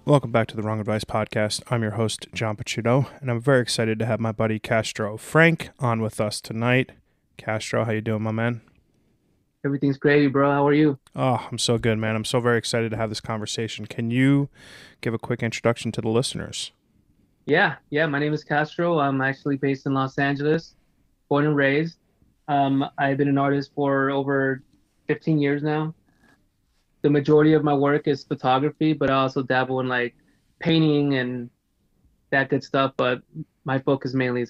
Welcome back to the Wrong Advice Podcast. I'm your host, John Pacino, and I'm very excited to have my buddy Castro Frank on with us tonight. Castro, how you doing, my man? Everything's gravy, bro. How are you? Oh, I'm so good, man. I'm so very excited to have this conversation. Can you give a quick introduction to the listeners? Yeah. My name is Castro. I'm actually based in Los Angeles, born and raised. I've been an artist for over 15 years now. The majority of my work is photography, but I also dabble in like painting and that good stuff. But my focus mainly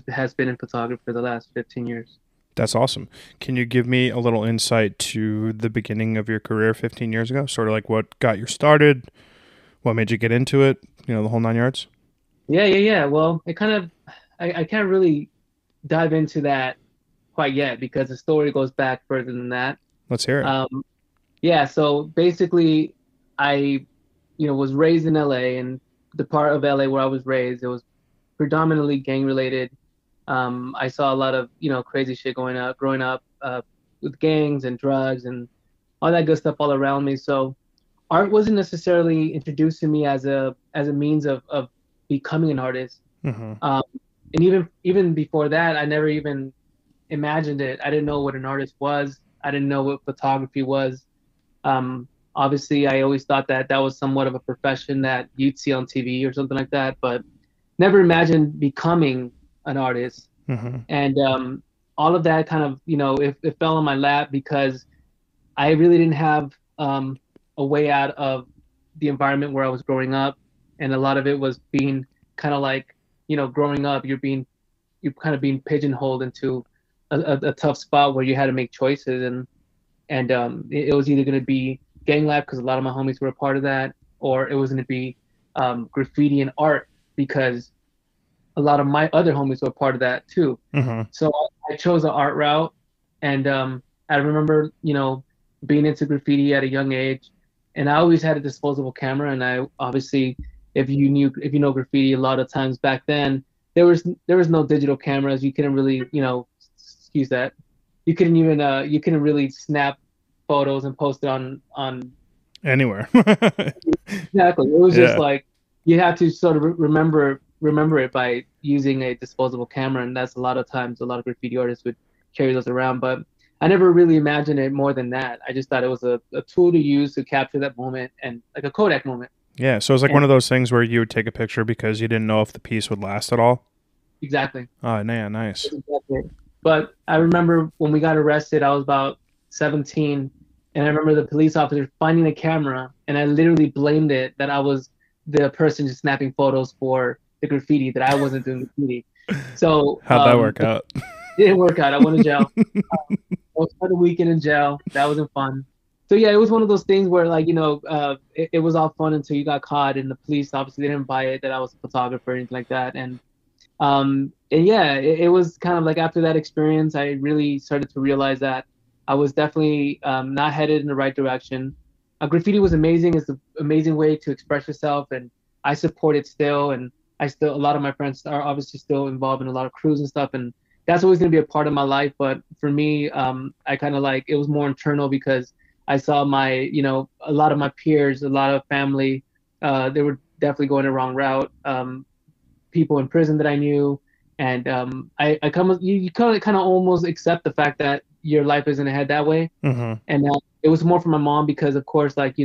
has been in photography for the last 15 years. That's awesome. Can you give me a little insight to the beginning of your career 15 years ago? Sort of like what got you started, what made you get into it, the whole nine yards? Yeah. Well, I can't really dive into that quite yet because the story goes back further than that. Let's hear it. Um, Yeah, so basically, I, was raised in LA, and the part of LA where I was raised, it was predominantly gang related. I saw a lot of, crazy shit growing up, with gangs and drugs and all that good stuff all around me. So art wasn't necessarily introduced to me as a means of becoming an artist. Mm-hmm. Um, and even before that, I never even imagined it. I didn't know what an artist was. I didn't know what photography was. Obviously, I always thought that was somewhat of a profession that you'd see on TV or something like that, but never imagined becoming an artist. Mm-hmm. And all of that kind of, it fell on my lap because I really didn't have a way out of the environment where I was growing up, and a lot of it was being kind of like, growing up, you're kind of being pigeonholed into a tough spot where you had to make choices, and it was either going to be gang life because a lot of my homies were a part of that, or it was going to be graffiti and art because a lot of my other homies were a part of that too. Mm-hmm. So I chose the art route, and I remember, being into graffiti at a young age, and I always had a disposable camera. And I obviously, if you know graffiti, a lot of times back then there was no digital cameras. You couldn't really, excuse that. You couldn't really snap photos and post it on Anywhere. exactly. It was just Yeah. like you have to sort of remember it by using a disposable camera, and that's a lot of times a lot of graffiti artists would carry those around. But I never really imagined it more than that. I just thought it was a tool to use to capture that moment and like a Kodak moment. Yeah. So it's like And one of those things where you would take a picture because you didn't know if the piece would last at all. exactly. Oh, man, nice. Exactly. But I remember when we got arrested, I was about 17, and I remember the police officer finding a camera, and I literally blamed it that I was the person just snapping photos for the graffiti, that I wasn't doing graffiti. So How'd that work it out? didn't work out. I went to jail. I was spent a weekend in jail. That wasn't fun. So yeah, it was one of those things where like it was all fun until you got caught, and the police obviously didn't buy it that I was a photographer or anything like that, and yeah, it was kind of like after that experience, I really started to realize that I was definitely not headed in the right direction. Graffiti was amazing. It's an amazing way to express yourself, and I support it still. And a lot of my friends are obviously still involved in a lot of crews and stuff, and that's always going to be a part of my life. But for me, I kind of like it was more internal because I saw a lot of my peers, a lot of family, they were definitely going the wrong route. People in prison that I knew, and I come you kind of almost accept the fact that your life isn't ahead that way, Mm-hmm. and it was more for my mom because of course like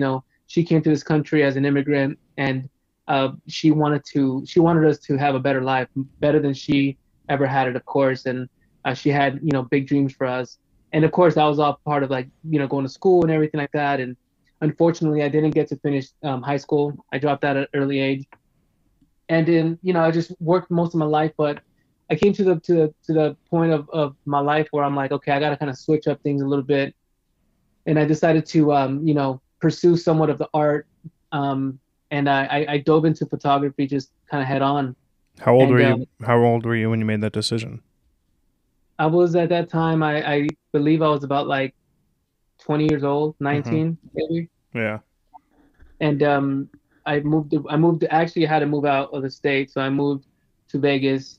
she came to this country as an immigrant, and she wanted us to have a better life, better than she ever had it, of course, and she had big dreams for us, and of course that was all part of like going to school and everything like that, and unfortunately I didn't get to finish high school. I dropped out at an early age, and then I just worked most of my life, but I came to the point of my life where I'm like, okay, I got to kind of switch up things a little bit, and I decided to pursue somewhat of the art, and I dove into photography just kind of head on. How old were And you? How old were you when you made that decision? I was at that time, I believe I was about like 20 years old, Mm-hmm. 19 maybe, Yeah. and actually I had to move out of the state, so I moved to Vegas,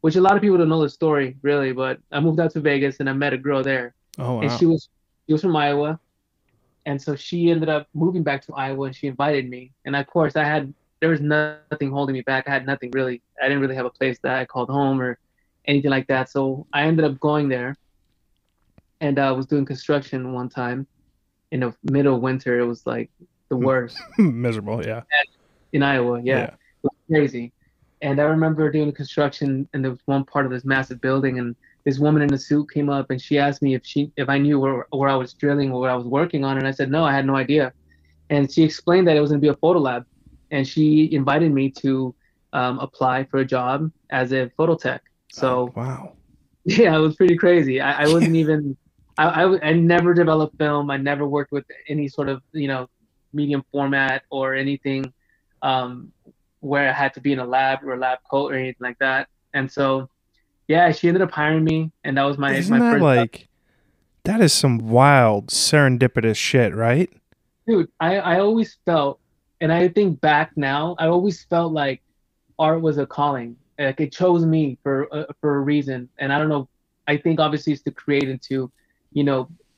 which a lot of people don't know the story really, but I moved out to Vegas and I met a girl there, Oh and wow. she was from Iowa, And so she ended up moving back to Iowa and she invited me. And of course, there was nothing holding me back. I had nothing really, I didn't really have a place that I called home or anything like that. So I ended up going there and I was doing construction one time in the middle of winter. It was like the worst Miserable, yeah. in Iowa. Yeah, it Yeah. was crazy. And I remember doing construction, and there was one part of this massive building, and this woman in a suit came up, and she asked me if I knew where I was drilling or what I was working on, and I said no, I had no idea. And she explained that it was going to be a photo lab, and she invited me to apply for a job as a photo tech. Oh, So wow. yeah, it was pretty crazy. I wasn't even I never developed film. I never worked with any sort of medium format or anything um, where I had to be in a lab or a lab coat or anything like that. And so yeah, she ended up hiring me, and that was my Isn't my that first job. like, that is some wild serendipitous shit, right? Dude, I always felt, and I think back now, I always felt like art was a calling. Like it chose me for a reason, and I don't know. I think obviously it's to create and to,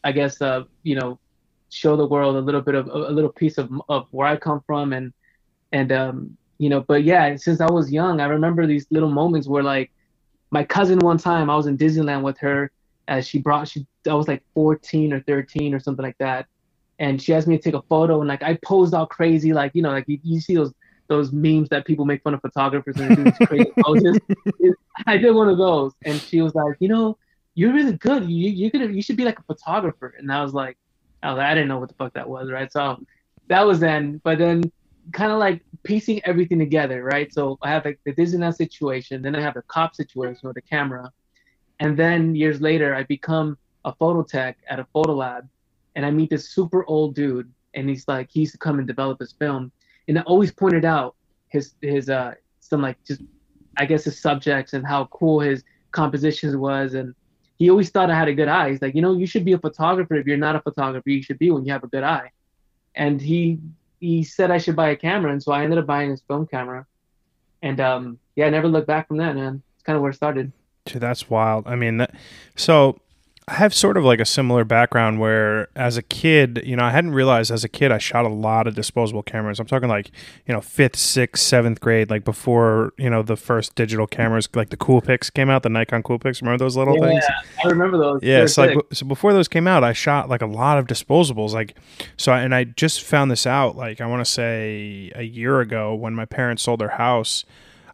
I guess show the world a little bit of a little piece of where I come from, and but yeah, since I was young, I remember these little moments where like my cousin one time I was in Disneyland with her as she I was like 14 or 13 or something like that, and she asked me to take a photo, and like I posed all crazy, like like you see those memes that people make fun of photographers and they do these crazy poses. I did one of those, and she was like, you're really good. You should be like a photographer. And I didn't know what the fuck that was, right? So that was then, but then kind of like piecing everything together, right? So I have like the Disneyland situation, then I have the cop situation with the camera, and then years later I become a photo tech at a photo lab, and I meet this super old dude, and he's like he used to come and develop his film, and I always pointed out his some like just I guess his subjects and how cool his compositions was, and he always thought I had a good eye. He's like, you should be a photographer. If you're not a photographer, you should be when you have a good eye. And he said I should buy a camera, and so I ended up buying his film camera. And yeah, I never looked back from that, man. It's kind of where it started. Dude, that's wild. I mean, so I have sort of like a similar background where as a kid, I hadn't realized as a kid I shot a lot of disposable cameras. I'm talking like, fifth, sixth, seventh grade, like before, the first digital cameras, like the Coolpix came out, the Nikon Coolpix. Remember those little Yeah, things? I remember those. Yeah, They're so like sick. so before those came out, I shot like a lot of disposables. Like, and I just found this out like I want to say a year ago when my parents sold their house.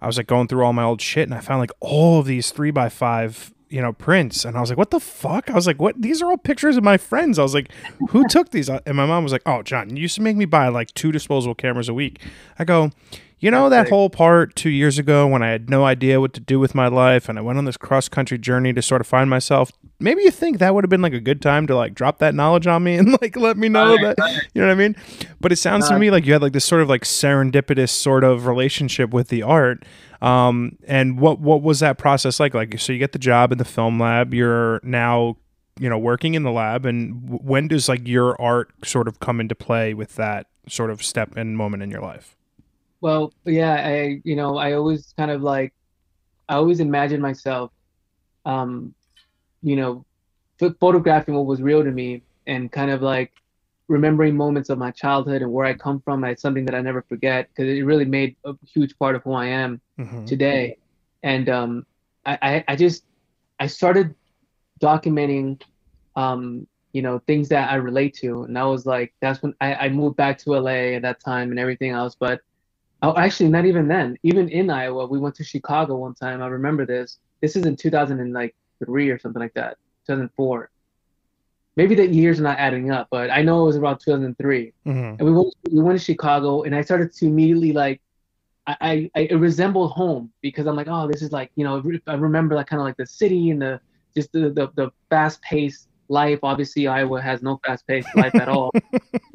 I was like going through all my old shit and I found like all of these 3x5, prints. And I was like, what the fuck? I was like, what? These are all pictures of my friends. I was like, who took these? And my mom was like, oh, John, you used to make me buy like 2 disposable cameras a week. I go, That's that sick. whole part 2 years ago when I had no idea what to do with my life and I went on this cross country journey to sort of find myself. Maybe you think that would have been like a good time to like drop that knowledge on me and like let me know Right, that, right. you know what I mean? But it sounds to Uh, me like you had like this sort of like serendipitous sort of relationship with the art. And what was that process like? Like, so you get the job in the film lab, you're now, working in the lab. And when does like your art sort of come into play with that sort of step and moment in your life? well, yeah, I always kind of like, I always imagine myself, um, you know, photographing what was real to me and kind of like remembering moments of my childhood and where I come from. It's something that I never forget because it really made a huge part of who I am Hmm. today. And I just I started documenting things that I relate to, and that's when I moved back to LA at that time and everything else. But oh, actually, not even then. Even in Iowa, we went to Chicago one time. I remember this. This is in 2003 or something like that, 2004. Maybe the years are not adding up, but I know it was around 2003. Hmm. And we went to Chicago, and I started to immediately like it resembled home because I'm like, oh, this is like I remember like kind of like the city and the fast paced life. Obviously, Iowa has no fast paced life at all.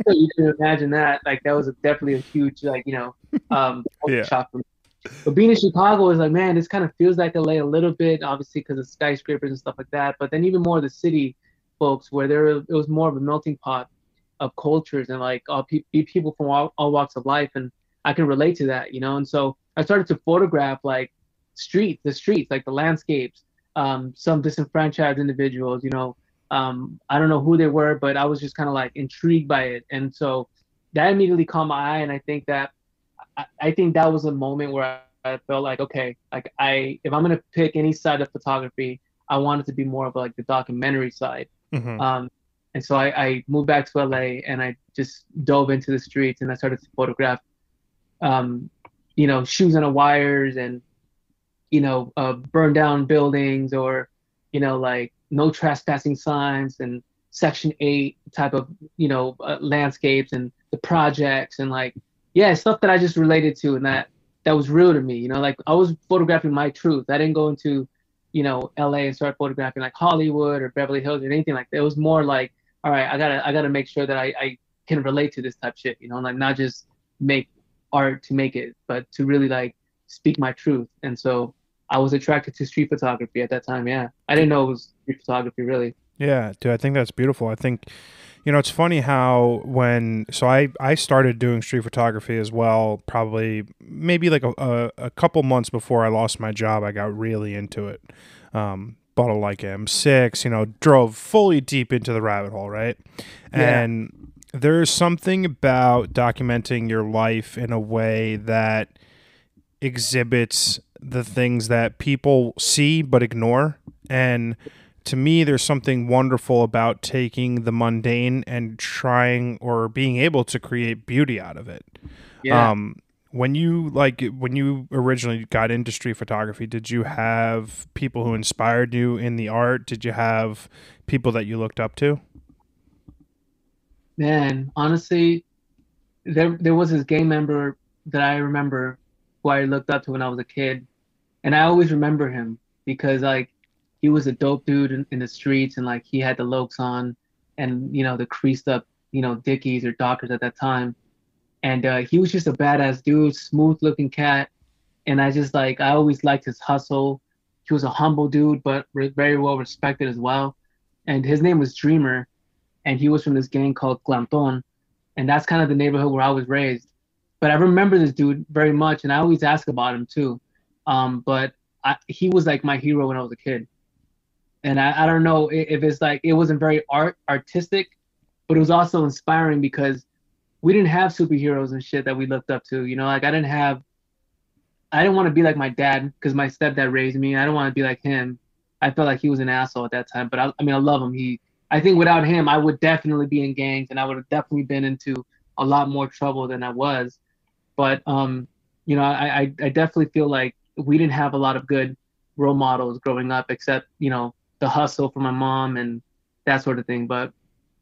So you can imagine that. Like that was definitely a huge culture Yeah. shock for me. But being in Chicago is like, man, this kind of feels like LA a little bit, obviously because of skyscrapers and stuff like that. But then even more the city folks, where it was more of a melting pot of cultures and like people from all walks of life, and I can relate to that. And so I started to photograph like the streets, like the landscapes, some disenfranchised individuals, I don't know who they were, but I was just kind of like intrigued by it. And so that immediately caught my eye. And I think that was a moment where I felt like, okay, like if I'm gonna pick any side of photography, I want it to be more of like the documentary side. Hmm. Um, and so I moved back to LA and I just dove into the streets and I started to photograph, um, shoes on the wires and, burned down buildings or, like no trespassing signs and Section 8 type of, landscapes and the projects and like, yeah, stuff that I just related to and that was real to me. Like I was photographing my truth. I didn't go into, LA and start photographing like Hollywood or Beverly Hills or anything like that. It was more like, all right, I gotta make sure that I can relate to this type of shit, like not just make art to make it, but to really like speak my truth. And so I was attracted to street photography at that time. Yeah, I didn't know it was street photography really. Yeah, dude, I think that's beautiful. I think, it's funny how I started doing street photography as well, probably maybe like a couple months before I lost my job, I got really into it. Bought a like M6, drove fully deep into the rabbit hole, right? Yeah, And there's something about documenting your life in a way that exhibits the things that people see but ignore. And to me, there's something wonderful about taking the mundane and trying or being able to create beauty out of it. yeah. Um, when you originally got into street photography, did you have people who inspired you in the art? Did you have people that you looked up to? Man, honestly, there was this gang member that I remember who I looked up to when I was a kid, and I always remember him because like he was a dope dude in the streets and like he had the lokes on and the creased up Dickies or Dockers at that time, and he was just a badass dude, smooth looking cat, and I always liked his hustle. He was a humble dude, but very well respected as well, and his name was Dreamer, and he was from this gang called Clanton, and that's kind of the neighborhood where I was raised. But I remember this dude very much, and I always ask about him too. But he was like my hero when I was a kid, and I don't know if it's like it wasn't very artistic, but it was also inspiring because we didn't have superheroes and shit that we looked up to. Like I didn't want to be like my dad because my stepdad raised me. I don't want to be like him. I felt like he was an asshole at that time, but I mean, I love him. I think without him, I would definitely be in gangs and I would have definitely been into a lot more trouble than I was. But I definitely feel like we didn't have a lot of good role models growing up, except the hustle for my mom and that sort of thing. But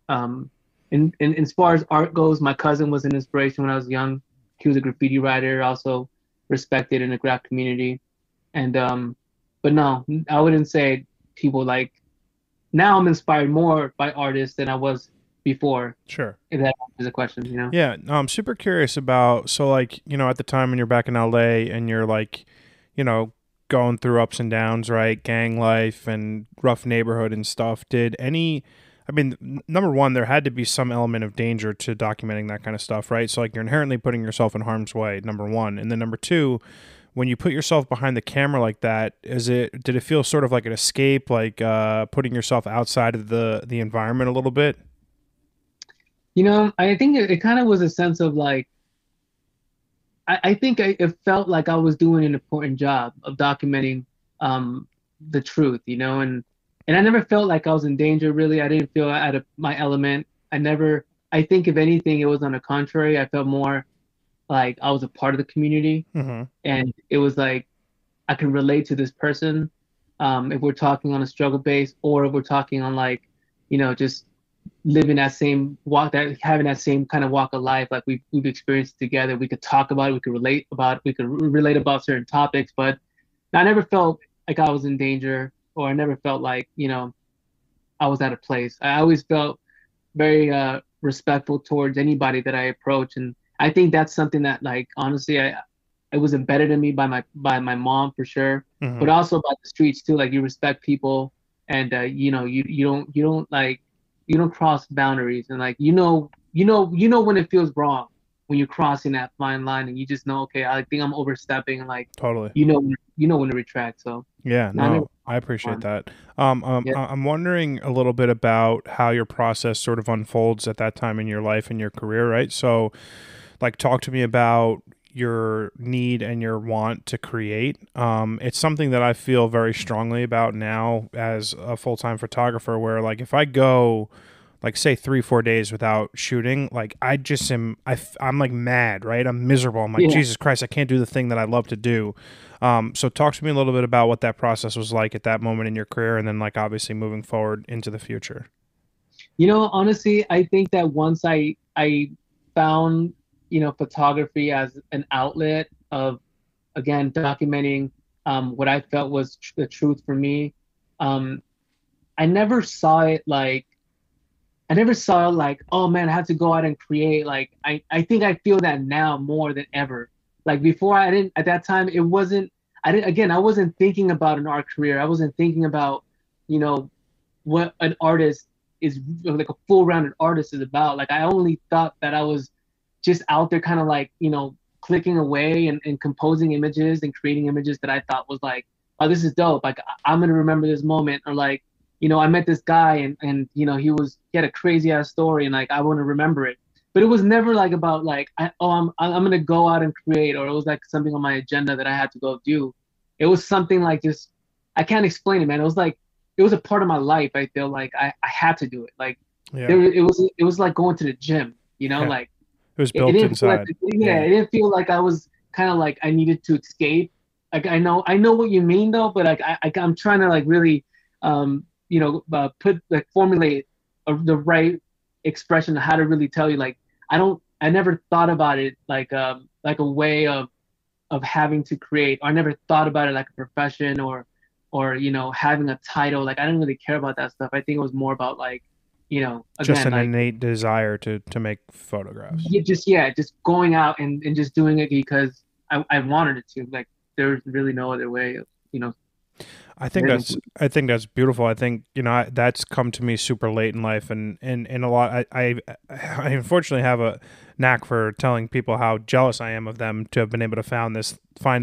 um, in as far as art goes, my cousin was an inspiration when I was young. He was a graffiti writer, also respected in the graph community. And but no, I wouldn't say people like now I'm inspired more by artists than I was before. Sure. If that answers the question. Yeah, no, I'm super curious about so like, at the time when you're back in LA and you're like, you know, going through ups and downs, right? Gang life and rough neighborhood and stuff. Did any I mean, number one, there had to be some element of danger to documenting that kind of stuff, right? So like you're inherently putting yourself in harm's way, number one. And then number two, when you put yourself behind the camera like that, did it feel sort of like an escape, like putting yourself outside of the environment a little bit? I think it kind of was a sense of like I think it felt like I was doing an important job of documenting um, the truth, and I never felt like I was in danger. Really, I didn't feel out of my element. I never. I think if anything, it was on the contrary. I felt more like I was a part of the community, Mm-hmm. and it was like I can relate to this person. If we're talking on a struggle base, or if we're talking on like, just living that same walk, that having that same kind of walk of life, like we've experienced together. We could talk about it, we could relate about certain topics, but I never felt like I was in danger, or I never felt like, I was out of place. I always felt very respectful towards anybody that I approach, and I think that's something that, like, honestly, it was embedded in me by my mom for sure, Mm-hmm. but also by the streets too. Like you respect people, and you don't like you don't cross boundaries, and like you know when it feels wrong when you're crossing that fine line, and you just know, okay, I think I'm overstepping, and like Totally. you know when to retract. So Yeah, no, I never no. I appreciate fun. that. Yeah. I'm wondering a little bit about how your process sort of unfolds at that time in your life and your career, right? So, like, talk to me about your need and your want to create. It's something that I feel very strongly about now as a full-time photographer, where like if I go like say 3 4 days without shooting, like I just I'm like mad, right? I'm miserable. I'm like, Yeah. Jesus Christ, I can't do the thing that I love to do. So talk to me a little bit about what that process was like at that moment in your career, and then like obviously moving forward into the future. Honestly, I think that once I found, photography as an outlet of, again, documenting what I felt was the truth for me. Um, I never saw it like I never saw like, oh man, I have to go out and create. Like I think I feel that now more than ever. Like before I didn't at that time it wasn't I didn't again, I wasn't thinking about an art career. I wasn't thinking about, you know, what an artist is like a full rounded artist is about. Like I only thought that I was just out there kind of like, clicking away and composing images and creating images that I thought was like, oh, this is dope. Like I'm gonna remember this moment, or like, I met this guy and he had a crazy ass story and like I want to remember it. But it was never like about like I'm gonna go out and create, or it was like something on my agenda that I had to go do. It was something like just I can't explain it, man. It was a part of my life. I feel like I had to do it. Like Yeah, it was like going to the gym, yeah, like it was it built didn't feel like inside. yeah, Yeah. it didn't feel like I was kind of like I needed to escape. Like I know what you mean though, but like I'm trying to like really put like formulate the right expression of how to really tell you like I never thought about it like a way of having to create, or I never thought about it like a profession or having a title. Like I didn't really care about that stuff. I think it was more about like Just again an like innate desire to make photographs. just going out and just doing it because I wanted it to. Like there's really no other way of living. I think that's beautiful. I think that's come to me super late in life, and a lot. I unfortunately have a knack for telling people how jealous I am of them to have been able to find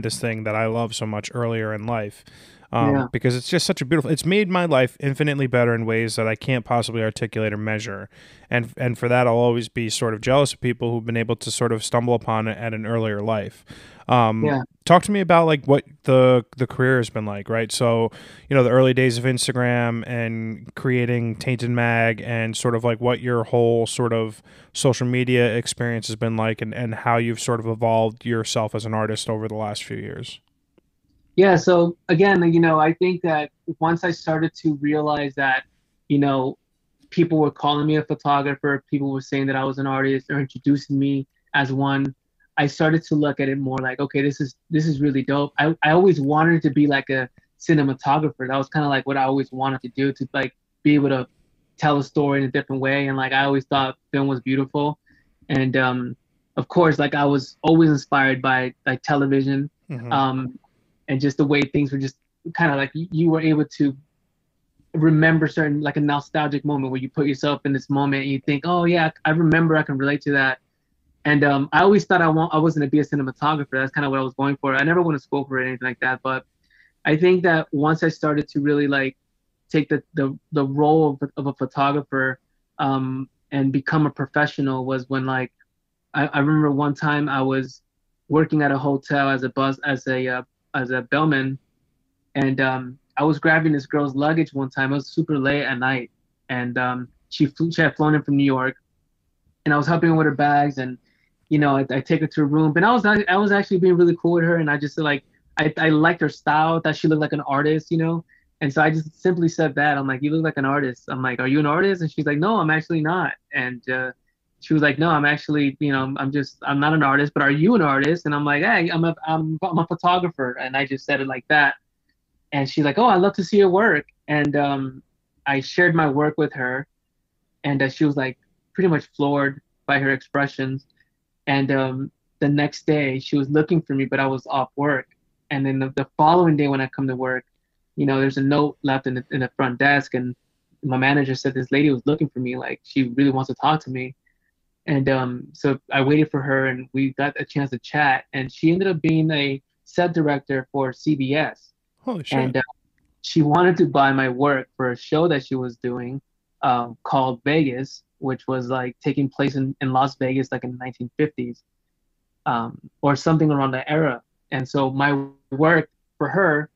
this thing that I love so much earlier in life. Yeah, Because it's just such a beautiful. It's made my life infinitely better in ways that I can't possibly articulate or measure, and for that I'll always be sort of jealous of people who've been able to sort of stumble upon it at an earlier life. yeah. Talk to me about like what the career has been like, right? So, the early days of Instagram and creating Tainted Mag, and sort of like what your whole sort of social media experience has been like, and how you've sort of evolved yourself as an artist over the last few years. Yeah, so again, I think that once I started to realize that, you know, people were calling me a photographer, people were saying that I was an artist or introducing me as one, I started to look at it more like, okay, this is really dope. I always wanted to be like a cinematographer. That was kind of like what I always wanted to do, to like be able to tell a story in a different way. And like I always thought film was beautiful. And of course, like I was always inspired by like television. Hmm. Um, and just the way things were just kind of like you were able to remember certain like a nostalgic moment where you put yourself in this moment and you think, oh yeah, I remember, I can relate to that. And I always thought I wasn't to be a cinematographer. That's kind of what I was going for. I never went to school for it or anything like that. But I think that once I started to really like take the role of a photographer and become a professional was when like I remember one time I was working at a hotel as a bus as a bellman, and I was grabbing this girl's luggage one time. It was super late at night, and she had flown in from New York, and I was helping her with her bags, and I take her to her room, but I was actually being really cool with her, and I just like I liked her style, that she looked like an artist, and so I just simply said that. I'm like, you look like an artist. I'm like, are you an artist? And she's like, no, I'm actually not. And she was like, no, I'm actually, I'm not an artist, but are you an artist? And I'm like, hey, I'm a photographer. And I just said it like that. And she's like, oh, I'd love to see your work. And I shared my work with her, and she was like pretty much floored by her expressions. And the next day she was looking for me, but I was off work. And then the following day when I come to work, there's a note left in the front desk, and my manager said this lady was looking for me, like she really wants to talk to me. And so I waited for her, and we got a chance to chat. And she ended up being a set director for CBS. Holy And shit! she wanted to buy my work for a show that she was doing, called Vegas, which was like taking place in Las Vegas, like in the 1950s, or something around that era. And so my work for her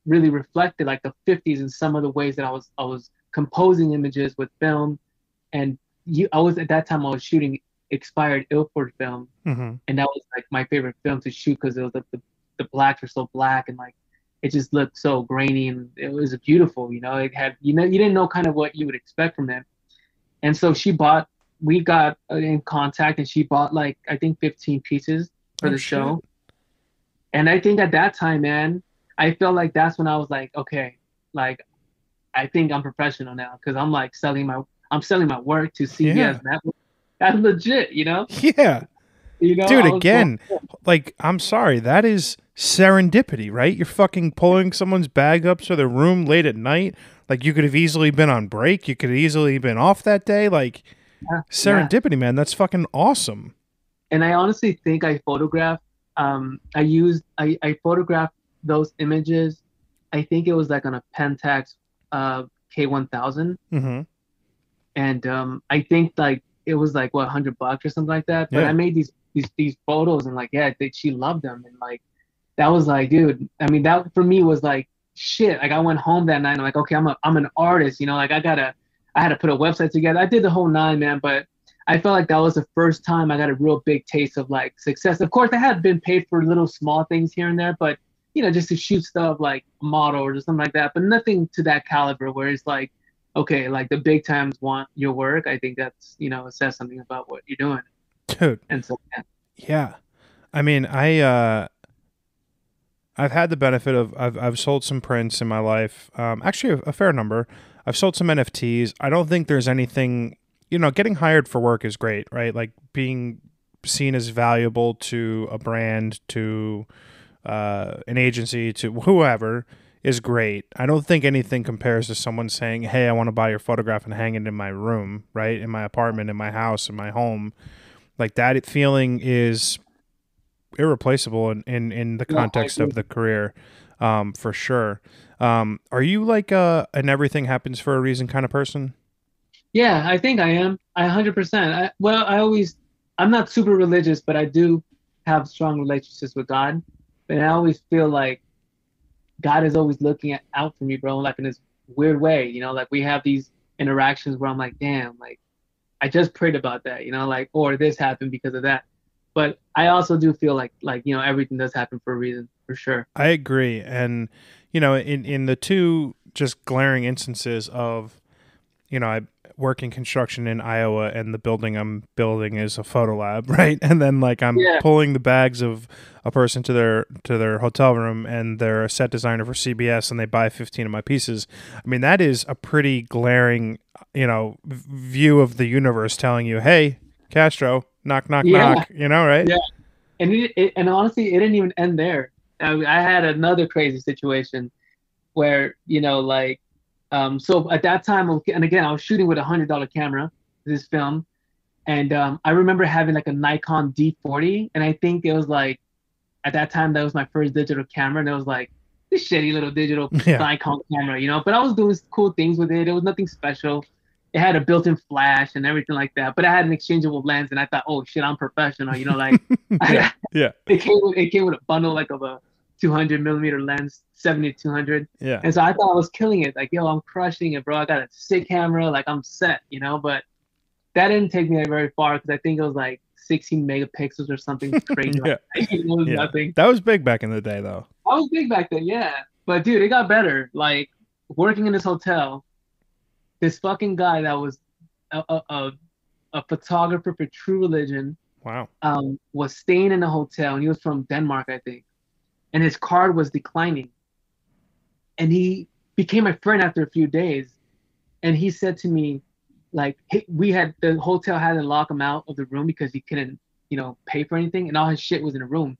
really reflected like the 50s in some of the ways that I was composing images with film. And I was at that time I was shooting expired Ilford film, Mm-hmm. and that was like my favorite film to shoot because it was like the blacks were so black, and like it just looked so grainy, and it was beautiful. It had, you didn't know kind of what you would expect from it. And so we got in contact, and she bought like I think 15 pieces for Oh the shit. show. And I think at that time, man, I felt like that's when I was like, okay, like I think I'm professional now because I'm selling my work to CBS. Yeah. That's legit, Yeah. Dude, I was going. again, like, I'm sorry, that is serendipity, right? You're fucking pulling someone's bag up to their room late at night. Like, you could have easily been on break. You could have easily been off that day. Like, Yeah, yeah. serendipity, man. That's fucking awesome. And I honestly think I photographed those images. I think it was like on a Pentax K1000, Mm-hmm. and I think like it was like what, $100 or something like that. But I Yeah. made these photos, and like, yeah, she loved them, and like that was like, dude. I mean, that for me was like shit. Like I went home that night, and I'm like, okay, I'm an artist, like I had to put a website together. I did the whole nine, man, but I felt like that was the first time I got a real big taste of like success. Of course, I had been paid for little small things here and there, but just to shoot stuff like a model or something like that, but nothing to that caliber where it's like, okay, like the big times want your work. I think that's, it says something about what you're doing. Dude. And so, yeah. Yeah. I mean, I've had the benefit of I've sold some prints in my life. Actually, a fair number. I've sold some NFTs. I don't think there's anything. Getting hired for work is great, right? Like being seen as valuable to a brand, to an agency, to whoever is great. I don't think anything compares to someone saying, "Hey, I want to buy your photograph and hang it in my room, right, in my apartment, in my house, in my home." Like that feeling is irreplaceable in the Yeah, I context agree. of the career, for sure. Are you like an everything happens for a reason kind of person? Yeah, I think I am. 100%. I'm not super religious, but I do have strong relationships with God. And I always feel like God is always looking out for me, bro, like in this weird way. Like we have these interactions where I'm like, damn, like I just prayed about that, like, or this happened because of that. But I also do feel like, everything does happen for a reason, for sure. I agree, and in the two just glaring instances of I work in construction in Iowa, and the building I'm building is a photo lab, right? And then like I'm Yeah. pulling the bags of a person to their hotel room, and they're a set designer for CBS, and they buy 15 of my pieces. I mean, that is a pretty glaring, view of the universe telling you, "Hey, Castro, knock, knock, Yeah. knock." Right? Yeah. And honestly, it didn't even end there. I had another crazy situation where, like, so at that time, and again, I was shooting with $100 camera, this film. And I remember having like a Nikon D40. And I think it was like, at that time, that was my first digital camera. And it was like this shitty little digital Yeah. Nikon camera, but I was doing cool things with it. It was nothing special. It had a built-in flash and everything like that. But I had an exchangeable lens. And I thought, oh shit, I'm professional, like, Yeah. Yeah. it came with a bundle like of a 200 millimeter lens, 70 to 200. Yeah. And so I thought I was killing it. Like, yo, I'm crushing it, bro. I got a sick camera. Like, I'm set, But that didn't take me very far because I think it was like 16 megapixels or something crazy. Like Yeah. it was Yeah. nothing. That was big back in the day, though. I was big back then, yeah. But dude, it got better. Like working in this hotel, this fucking guy that was a photographer for True Religion, Wow. was staying in the hotel, and he was from Denmark, I think. And his card was declining. And he became my friend after a few days. And he said to me, like, hey, the hotel had to lock him out of the room because he couldn't, pay for anything, and all his shit was in the room.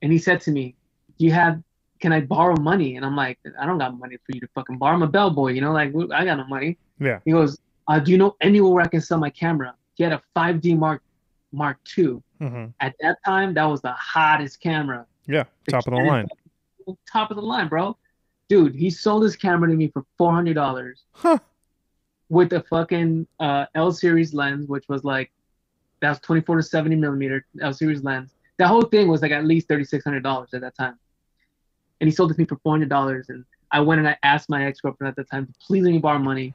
And he said to me, can I borrow money? And I'm like, I don't got money for you to fucking borrow. I'm a bellboy, like I got no money. Yeah. He goes, do you know anywhere where I can sell my camera? He had a 5D Mark II. Mm-hmm. At that time, that was the hottest camera. Yeah. Top of the line. Top of the line, bro. Dude, he sold his camera to me for $400 Huh. with a fucking L series lens, which was like that's 24 to 70 millimeter L series lens. That whole thing was like at least $3,600 at that time. And he sold it to me for $400. And I went and I asked my ex girlfriend at the time to please let me borrow money,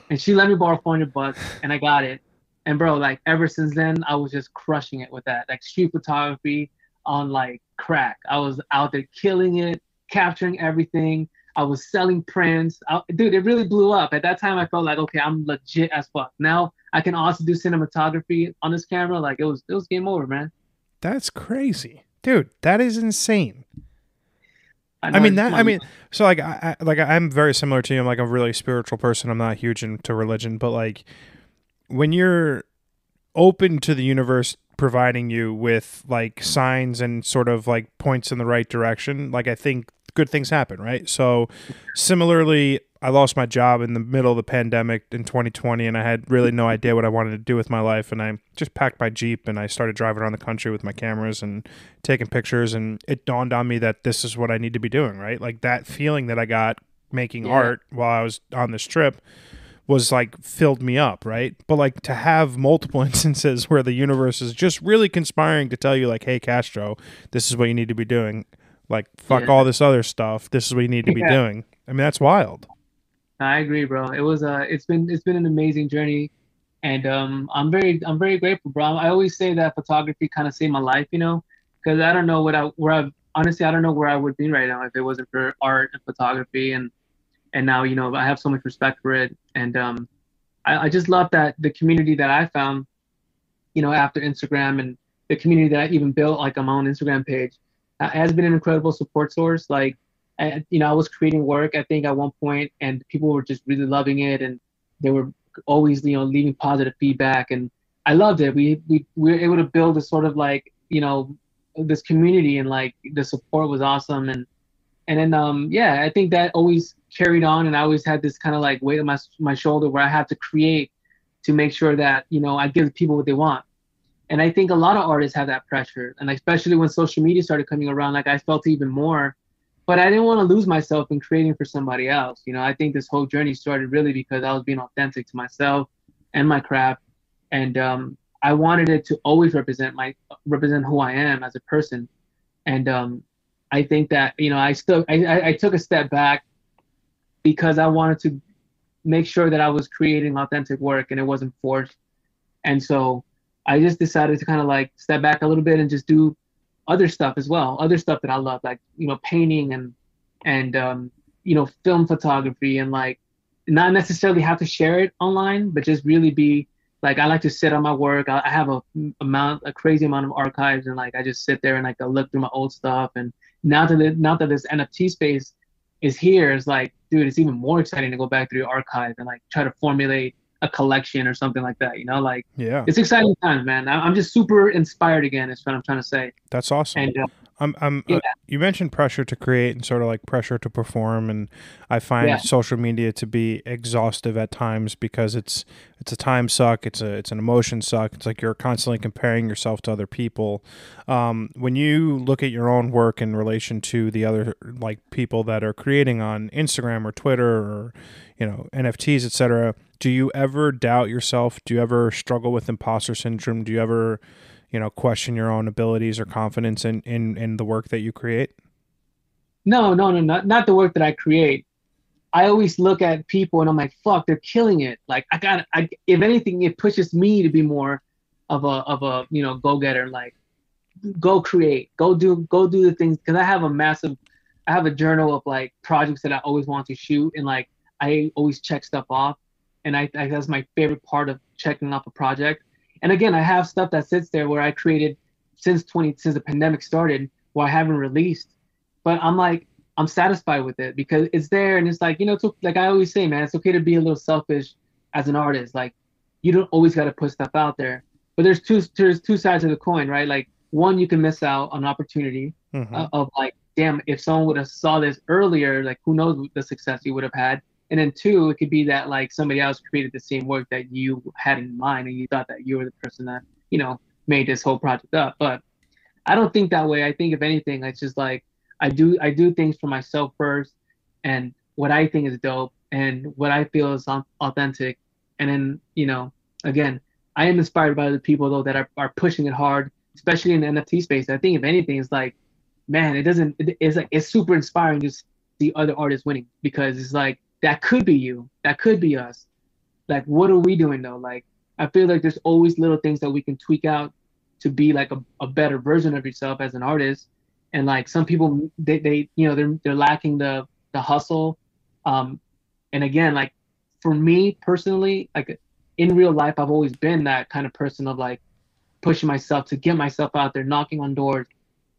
and she let me borrow $400, and I got it. And bro, like ever since then, I was just crushing it with that, like street photography on like crack. I was out there killing it, capturing everything. I was selling prints. Dude, it really blew up. At that time, I felt like, okay, I'm legit as fuck. Now I can also do cinematography on this camera. Like it was game over, man. That's crazy. Dude, that is insane. I I know I mean just that. I want mean, so like, I'm very similar to you. I'm like a really spiritual person. I'm not huge into religion, but like, when you're open to the universe providing you with like signs and sort of like points in the right direction, like I think good things happen, right? So similarly, I lost my job in the middle of the pandemic in 2020, and I had really no idea what I wanted to do with my life. And I just packed my Jeep and I started driving around the country with my cameras and taking pictures. And it dawned on me that this is what I need to be doing, right? Like that feeling that I got making yeah. art while I was on this trip was like filled me up, right? But like to have multiple instances where the universe is just really conspiring to tell you, like, hey, Castro, this is what you need to be doing. Like, fuck Yeah. all this other stuff. This is what you need to be Yeah. doing. I mean, that's wild. I agree, bro. It's been an amazing journey, and I'm very grateful, bro. I always say that photography kind of saved my life, because I don't know honestly I don't know where I would be right now if it wasn't for art and photography, and now I have so much respect for it, and I just love that the community that I found, after Instagram, and the community that I even built like on my own Instagram page, has been an incredible support source. Like, I was creating work, I think, at one point, and people were just really loving it, and they were always, leaving positive feedback, and I loved it. We were able to build a sort of like, this community, and like the support was awesome, and then yeah, I think that always carried on, and I always had this kind of like weight on my shoulder where I had to create to make sure that I give people what they want. And I think a lot of artists have that pressure, and especially when social media started coming around, like I felt it even more. But I didn't want to lose myself in creating for somebody else. I think this whole journey started really because I was being authentic to myself and my craft, and I wanted it to always represent who I am as a person. And I think that I took a step back because I wanted to make sure that I was creating authentic work and it wasn't forced. And so I just decided to kind of like step back a little bit and just do other stuff as well, other stuff that I love, like painting and film photography, and like not necessarily have to share it online, but just really be like, I like to sit on my work. I have a crazy amount of archives, and like I just sit there and like I look through my old stuff. And now that this NFT space is here, it's like, dude, it's even more exciting to go back through your archive and like try to formulate a collection or something like that. Like Yeah, it's exciting times, man. I'm just super inspired again. Is what I'm trying to say. that's awesome. And I'm yeah, you mentioned pressure to create and sort of like pressure to perform, and I find yeah, social media to be exhaustive at times because it's a time suck, it's an emotion suck. It's like you're constantly comparing yourself to other people. When you look at your own work in relation to the other like people that are creating on Instagram or Twitter or NFTs, etc., do you ever doubt yourself? Do you ever struggle with imposter syndrome? Do you ever question your own abilities or confidence in the work that you create? no, no, no, not the work that I create. I always look at people and I'm like, fuck, they're killing it. Like if anything, it pushes me to be more of a go getter. Like go create, go do the things, because I have a journal of like projects that I always want to shoot, and like I always check stuff off, and I that's my favorite part of checking off a project. And again, I have stuff that sits there where I created since the pandemic started, where I haven't released, but I'm satisfied with it because it's there, and it's like like I always say, man, it's okay to be a little selfish as an artist. Like you don't always got to put stuff out there, but there's two sides of the coin, right? Like one, you can miss out on opportunity Mm-hmm. of like, damn, if someone would have saw this earlier, like who knows the success you would have had. And then two, it could be that like somebody else created the same work that you had in mind, and you thought that you were the person that made this whole project up. But I don't think that way. I think if anything, it's just like I do things for myself first, and what I think is dope and what I feel is authentic. And then, again, I am inspired by the people though that are pushing it hard, especially in the NFT space. I think if anything, it's like, man, it's like it's super inspiring to see other artists winning because it's like that could be you, that could be us. Like, what are we doing though? Like, I feel like there's always little things that we can tweak out to be like a better version of yourself as an artist. And like some people, they're lacking the hustle. And again, like for me personally, like in real life, I've always been that kind of person of like pushing myself to get myself out there, knocking on doors,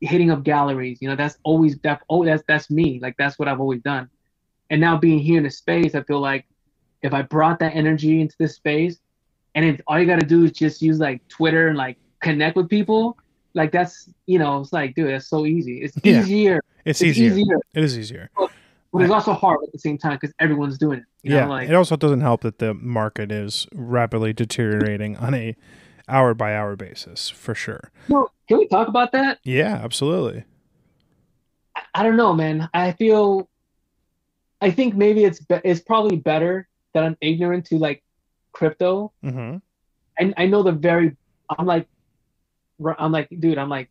hitting up galleries. That's always that's me. Like that's what I've always done. And now being here in the space, I feel like if I brought that energy into this space, and if all you got to do is just use like Twitter and like connect with people, like that's it's like, dude, that's so easy. It's easier. It's easier. It is easier. But it's also hard at the same time because everyone's doing it. It also doesn't help that the market is rapidly deteriorating on a hour by hour basis, for sure. No, can we talk about that? Yeah, absolutely. I don't know, man. I think maybe it's probably better that I'm ignorant to like crypto. Mm-hmm. And I know I'm like, dude, I'm like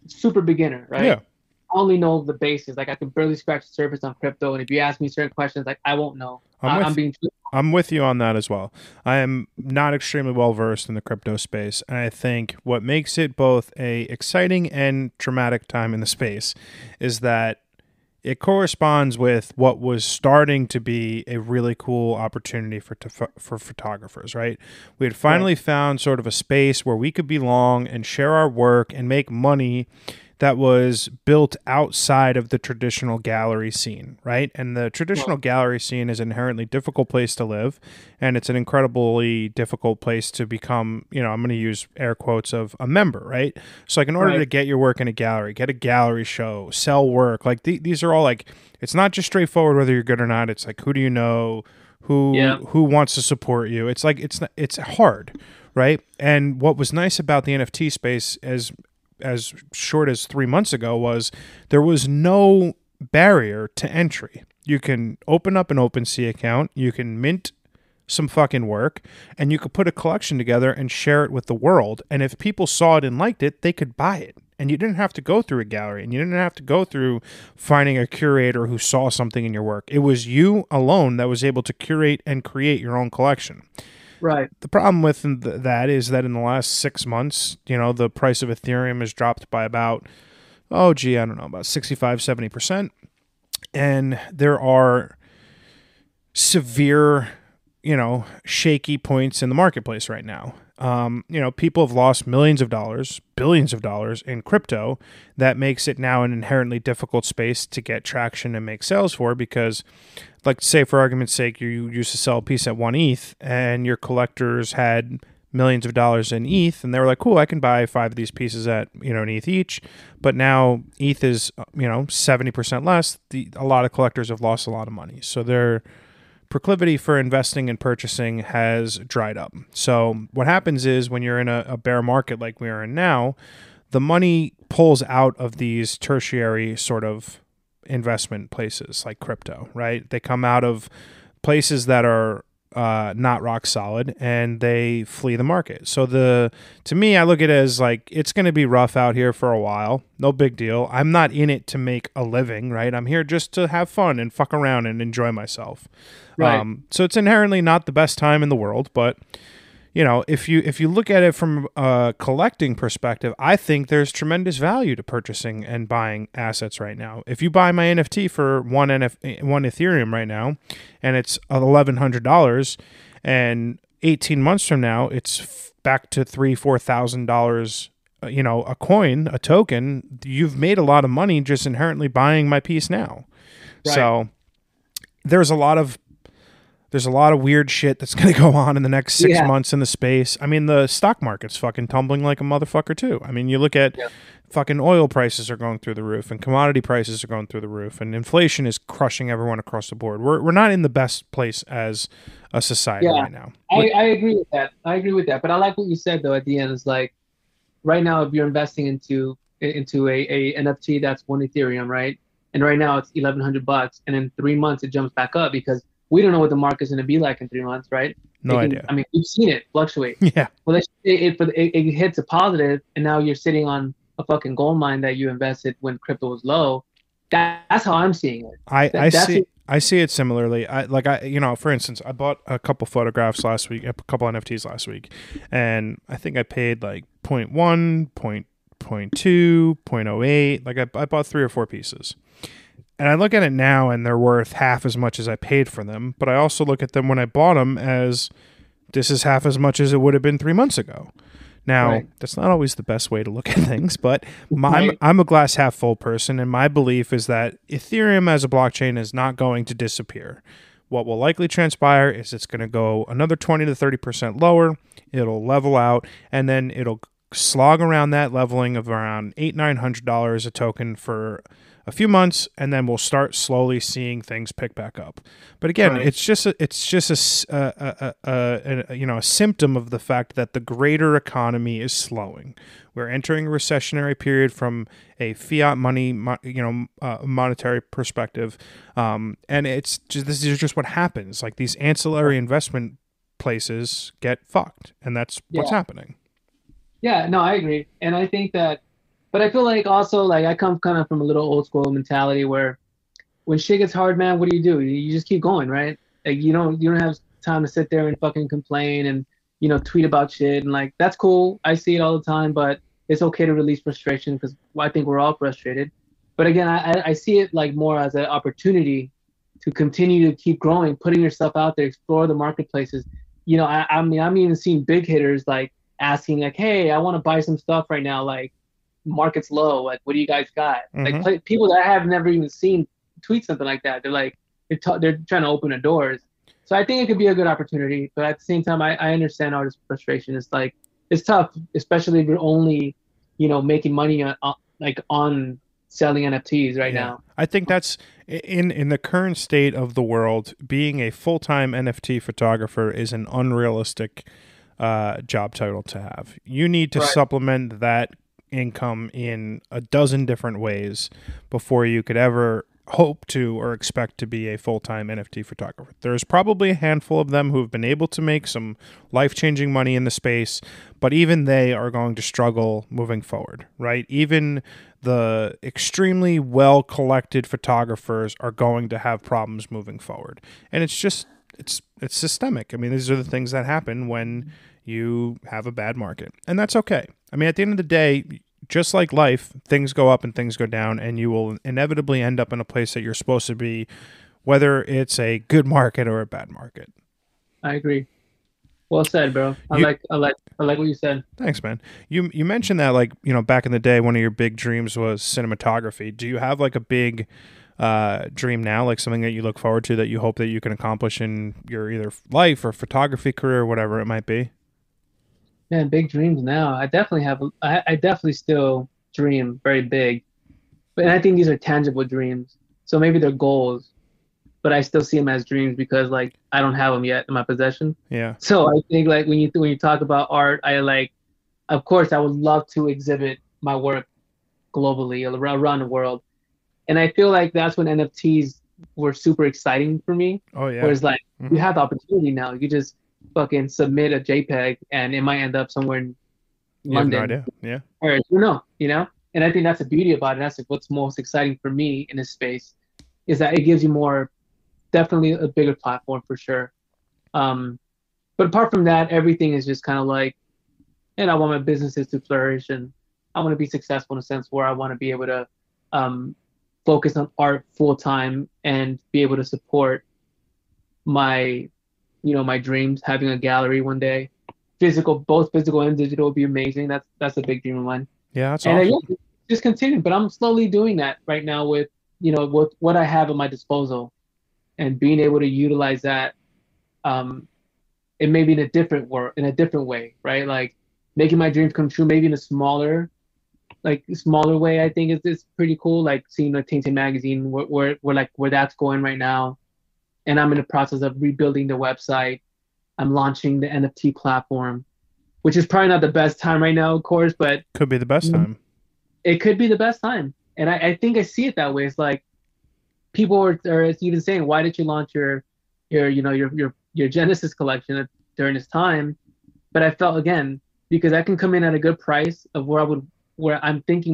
super beginner, right? Yeah. I only know the basis. Like I can barely scratch the surface on crypto, and if you ask me certain questions, like I won't know. I'm with you on that as well. I am not extremely well versed in the crypto space, and I think what makes it both a exciting and traumatic time in the space is that it corresponds with what was starting to be a really cool opportunity for photographers, right? We had finally found sort of a space where we could belong and share our work and make money that was built outside of the traditional gallery scene, right? And the traditional gallery scene is an inherently difficult place to live, and it's an incredibly difficult place to become, I'm going to use air quotes of a member, right? So like in order to get your work in a gallery, get a gallery show, sell work, like these are all like, it's not just straightforward whether you're good or not. It's like, who do you know? Who wants to support you? It's like, it's hard, right? And what was nice about the NFT space as short as 3 months ago was there was no barrier to entry. You can open up an OpenSea account, you can mint some fucking work, and you could put a collection together and share it with the world. And if people saw it and liked it, they could buy it. And you didn't have to go through a gallery, and you didn't have to go through finding a curator who saw something in your work. It was you alone that was able to curate and create your own collection. Right. The problem with that is that in the last 6 months, the price of Ethereum has dropped by about, about 65, 70%. And there are severe, shaky points in the marketplace right now. People have lost millions of dollars, billions of dollars in crypto. That makes it now an inherently difficult space to get traction and make sales for because, like, say for argument's sake, you used to sell a piece at 1 ETH and your collectors had millions of dollars in ETH and they were like, cool, I can buy 5 of these pieces at, an ETH each. But now ETH is, 70% less. A lot of collectors have lost a lot of money. So their proclivity for investing and purchasing has dried up. So what happens is when you're in a bear market like we are in now, the money pulls out of these tertiary sort of investment places like crypto, right? They come out of places that are not rock solid and they flee the market. So to me, I look at it as like, it's going to be rough out here for a while. No big deal. I'm not in it to make a living, right? I'm here just to have fun and fuck around and enjoy myself. Right. So it's inherently not the best time in the world, but if you look at it from a collecting perspective, I think there's tremendous value to purchasing and buying assets right now. If you buy my NFT for one Ethereum right now, and it's $1,100, and 18 months from now it's back to $3,000-$4,000, a coin, a token, you've made a lot of money just inherently buying my piece now. Right. So there's a lot of weird shit that's going to go on in the next 6 months in the space. I mean, the stock market's fucking tumbling like a motherfucker too. I mean, you look at fucking oil prices are going through the roof and commodity prices are going through the roof and inflation is crushing everyone across the board. We're not in the best place as a society right now. I agree with that. But I like what you said though at the end. It's like right now if you're investing into a NFT that's 1 Ethereum, right? and right now it's $1,100, and in 3 months it jumps back up because we don't know what the market's going to be like in 3 months, right? No idea. I mean, we've seen it fluctuate. Yeah. Well, it hits a positive, and now you're sitting on a fucking gold mine that you invested when crypto was low. That's how I'm seeing it. I see it similarly. For instance, I bought a couple photographs last week, a couple NFTs last week, and I think I paid like 0.1, 0.2, 0.08. Like I bought 3 or 4 pieces. And I look at it now and they're worth half as much as I paid for them. But I also look at them when I bought them as this is half as much as it would have been 3 months ago. Now, right. That's not always the best way to look at things, but I'm a glass half full person, and my belief is that Ethereum as a blockchain is not going to disappear. What will likely transpire is it's going to go another 20 to 30% lower, it'll level out, and then it'll slog around that leveling of around $800-900 a token for a few months, and then we'll start slowly seeing things pick back up. But again, right. it's just a symptom of the fact that the greater economy is slowing. We're entering a recessionary period from a fiat money, monetary perspective, and this is just what happens. Like these ancillary investment places get fucked, and that's what's happening. Yeah, no, I agree, and I think that. But I feel like also like I come kind of from a little old school mentality where when shit gets hard, man, what do? You just keep going, right? Like you don't have time to sit there and fucking complain and tweet about shit, and like that's cool. I see it all the time, but it's okay to release frustration because I think we're all frustrated. But again, I see it like more as an opportunity to continue to keep growing, putting yourself out there, explore the marketplaces. I mean, I'm even seeing big hitters like asking like, hey, I want to buy some stuff right now, like. Market's low, like what do you guys got? Mm-hmm. Like people that I have never even seen tweet something like that. They're like they're trying to open the doors. So I think it could be a good opportunity, but at the same time I understand all this frustration. It's like it's tough, especially if you're only making money on selling NFTs right now. I think that's in the current state of the world, being a full-time NFT photographer is an unrealistic job title to have. You need to supplement that income in a dozen different ways before you could ever hope to or expect to be a full-time NFT photographer. There's probably a handful of them who have been able to make some life-changing money in the space, but even they are going to struggle moving forward, right? Even the extremely well-collected photographers are going to have problems moving forward. And it's systemic. I mean, these are the things that happen when you have a bad market, and that's okay. I mean, at the end of the day, just like life, things go up and things go down, and you will inevitably end up in a place that you're supposed to be, whether it's a good market or a bad market. I agree. Well said, bro. I like what you said. Thanks, man. You mentioned that back in the day, one of your big dreams was cinematography. Do you have like a big dream now, like something that you look forward to that you hope that you can accomplish in your either life or photography career or whatever it might be? Man, big dreams now. I definitely still dream very big, but I think these are tangible dreams. So maybe they're goals, but I still see them as dreams because like I don't have them yet in my possession. Yeah. So I think like when you talk about art, of course I would love to exhibit my work globally around the world, and I feel like that's when NFTs were super exciting for me. Oh yeah. Whereas like you have the opportunity now, you just fucking submit a JPEG and it might end up somewhere in London. You have no idea. Yeah. Or and I think that's the beauty about it. That's like what's most exciting for me in this space is that it gives you definitely a bigger platform for sure. But apart from that, everything is just kind of like, and I want my businesses to flourish and I want to be successful in a sense where I want to be able to focus on art full time and be able to support my dreams, having a gallery one day, both physical and digital would be amazing. That's a big dream of mine. Yeah, that's awesome. And just continue, but I'm slowly doing that right now with what I have at my disposal, and being able to utilize that, it may be in a different way, right? Like making my dreams come true, maybe in a smaller way. I think it's pretty cool. Like seeing the Tainted magazine, where that's going right now. And I'm in the process of rebuilding the website. I'm launching the NFT platform, which is probably not the best time right now, of course, but could be the best time. It could be the best time. And I think I see it that way. It's like people are even saying, why did you launch your Genesis collection during this time? But I felt, again, because I can come in at a good price of where I'm thinking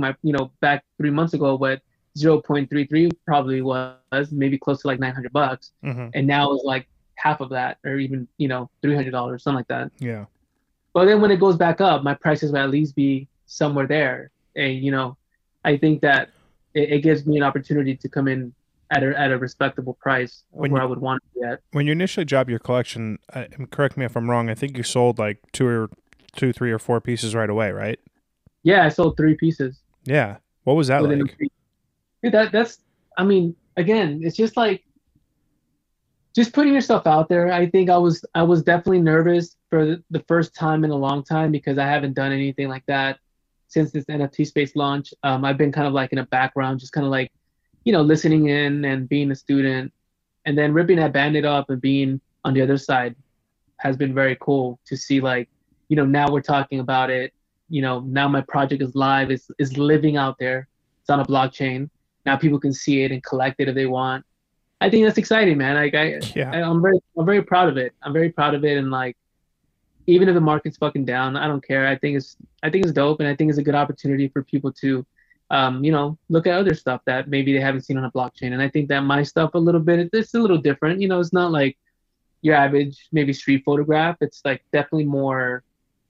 back 3 months ago what 0.33 probably was, maybe close to like $900, Mm-hmm. and now it's like half of that, or even $300, something like that. Yeah. But then when it goes back up, my prices will at least be somewhere there. And I think that it gives me an opportunity to come in at a respectable price of When where you I would want to be at. when you initially dropped your collection, and correct me if I'm wrong, I think you sold like two, three, or four pieces right away, right? Yeah, I sold 3 pieces Yeah. What was that within a like? week. Dude, that's, I mean, again, it's just like just putting yourself out there. I think I was definitely nervous for the first time in a long time because I haven't done anything like that since this NFT space launch. I've been kind of like in a background, just kind of like listening in and being a student, and then ripping that bandit up and being on the other side has been very cool to see. Like, now we're talking about it. Now my project is live, is living out there. It's on a blockchain. Now people can see it and collect it if they want. I think that's exciting, man. Like Yeah. I'm very proud of it. I'm very proud of it, and like even if the market's fucking down, I don't care. I think it's dope, and I think it's a good opportunity for people to, look at other stuff that maybe they haven't seen on a blockchain. And I think that my stuff a little bit, it's a little different. It's not like your average maybe street photograph. It's like definitely more